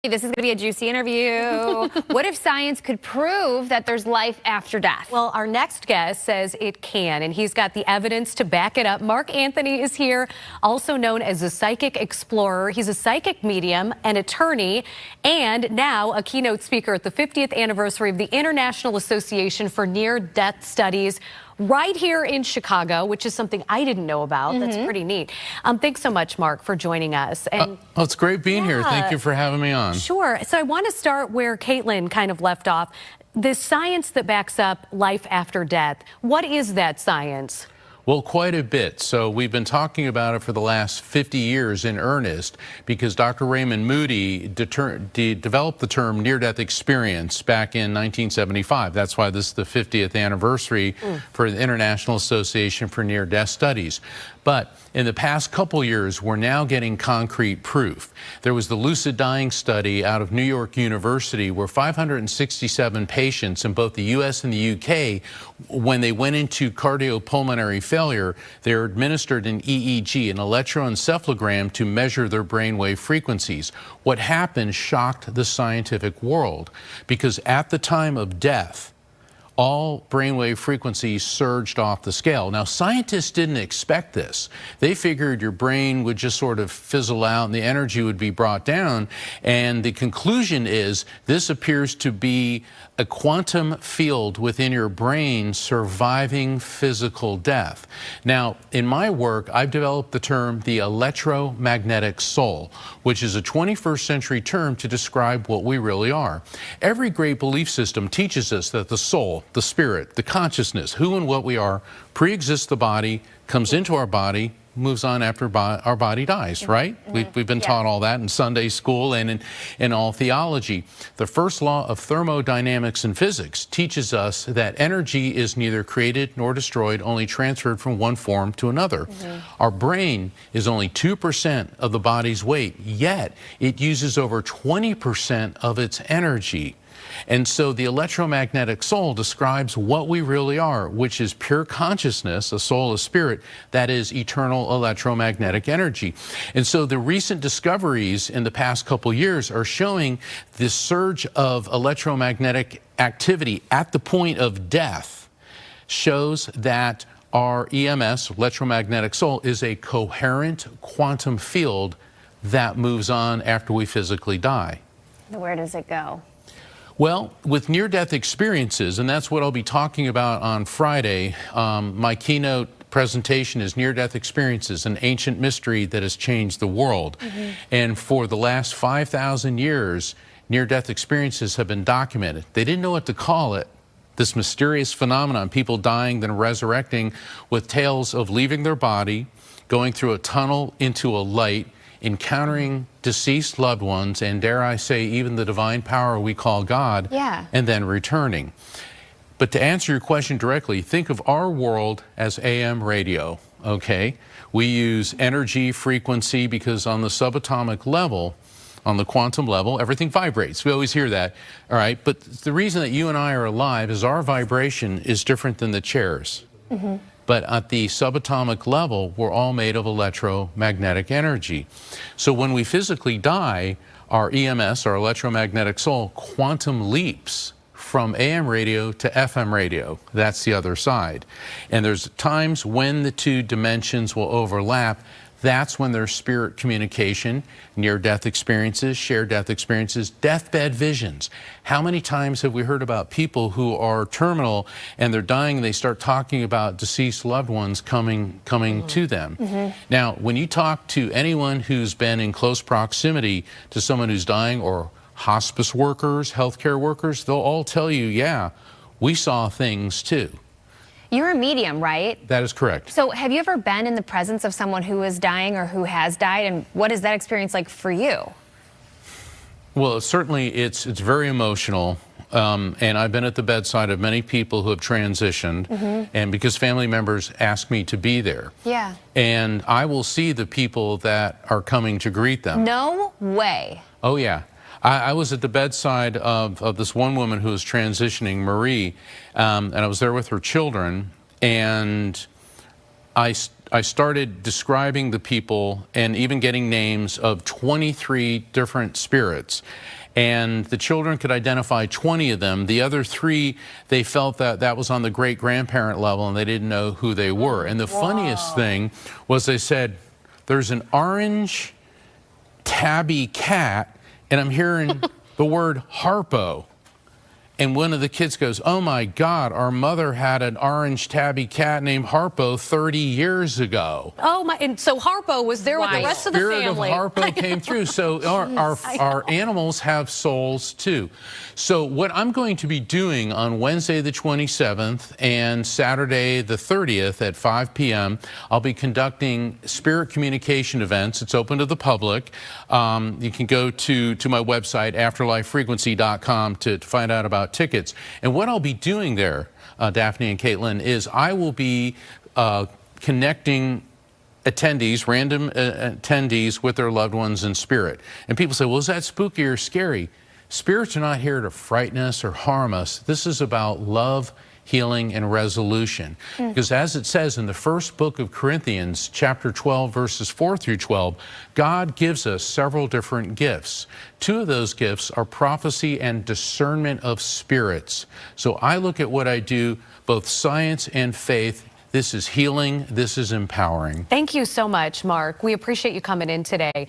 This is going to be a juicy interview. What if science could prove that there's life after death? Well, our next guest says it can, and he's got the evidence to back it up. Mark Anthony is here, also known as a psychic explorer. He's a psychic medium, an attorney, and now a keynote speaker at the 50th anniversary of the International Association for Near-Death Studies, right here in Chicago, which is something I didn't know about. That's pretty neat. Thanks so much, Mark, for joining us. And it's great being here. Thank you for having me on. Sure. So I want to start where Caitlin kind of left off. The science that backs up life after death. What is that science? Well, quite a bit. So we've been talking about it for the last 50 years in earnest because Dr. Raymond Moody developed the term near-death experience back in 1975. That's why this is the 50th anniversary for the International Association for Near-Death Studies. But in the past couple years, we're now getting concrete proof. There was the lucid dying study out of New York University where 567 patients in both the U.S. and the U.K., when they went into cardiopulmonary failure, they were administered an EEG, an electroencephalogram, to measure their brainwave frequencies. What happened shocked the scientific world because at the time of death, all brainwave frequencies surged off the scale. Now, scientists didn't expect this. They figured your brain would just sort of fizzle out and the energy would be brought down. And the conclusion is this appears to be a quantum field within your brain surviving physical death. Now, in my work, I've developed the term the electromagnetic soul, which is a 21st century term to describe what we really are. Every great belief system teaches us that the soul, the spirit, the consciousness, who and what we are, pre-exists the body, comes into our body, moves on after our body dies, right? We've been taught all that in Sunday school and in all theology. The first law of thermodynamics and physics teaches us that energy is neither created nor destroyed, only transferred from one form to another. Our brain is only 2% of the body's weight, yet it uses over 20% of its energy. And so the electromagnetic soul describes what we really are, which is pure consciousness, a soul, a spirit, that is eternal electromagnetic energy. And so the recent discoveries in the past couple years are showing this surge of electromagnetic activity at the point of death shows that our EMS, electromagnetic soul, is a coherent quantum field that moves on after we physically die. Where does it go? Well, with near-death experiences, and that's what I'll be talking about on Friday, my keynote presentation is Near-Death Experiences, an ancient mystery that has changed the world. And for the last 5,000 years, near-death experiences have been documented. They didn't know what to call it, this mysterious phenomenon, people dying then resurrecting with tales of leaving their body, going through a tunnel into a light, encountering deceased loved ones, and dare I say, even the divine power we call God, and then returning. But to answer your question directly, think of our world as AM radio, okay? We use energy, frequency, because on the subatomic level, on the quantum level, everything vibrates. We always hear that, all right? But the reason that you and I are alive is our vibration is different than the chairs. But at the subatomic level, we're all made of electromagnetic energy. So when we physically die, our EMS, our electromagnetic soul, quantum leaps from AM radio to FM radio. That's the other side. And there's times when the two dimensions will overlap. That's when there's spirit communication, near-death experiences, shared death experiences, deathbed visions. How many times have we heard about people who are terminal and they're dying and they start talking about deceased loved ones coming to them? Now, when you talk to anyone who's been in close proximity to someone who's dying, or hospice workers, healthcare workers, they'll all tell you, yeah, we saw things too. You're a medium, right? That is correct. So have you ever been in the presence of someone who is dying or who has died, and what is that experience like for you? Well, certainly it's very emotional, and I've been at the bedside of many people who have transitioned, and because family members ask me to be there. And I will see the people that are coming to greet them. No way. Oh, yeah. I was at the bedside of this one woman who was transitioning, Marie, and I was there with her children, and I started describing the people and even getting names of 23 different spirits. And the children could identify 20 of them. The other 3, they felt that that was on the great-grandparent level, and they didn't know who they were. And the funniest thing was they said, there's an orange tabby cat, and I'm hearing the word Harpo. And one of the kids goes, oh my God, our mother had an orange tabby cat named Harpo 30 years ago. Oh my, and so Harpo was there with the rest of the family. The spirit of Harpo came through. So our animals have souls too. So what I'm going to be doing on Wednesday the 27th and Saturday the 30th at 5 p.m., I'll be conducting spirit communication events. It's open to the public. You can go to my website, afterlifefrequency.com, to find out about tickets. And what I'll be doing there, Daphne and Caitlin, is I will be connecting attendees, random attendees, with their loved ones in spirit. And people say, well, is that spooky or scary? Spirits are not here to frighten us or harm us. This is about love, healing, and resolution. Because as it says in the first book of Corinthians, chapter 12, verses 4 through 12, God gives us several different gifts. 2 of those gifts are prophecy and discernment of spirits. So I look at what I do, both science and faith. This is healing. This is empowering. Thank you so much, Mark. We appreciate you coming in today.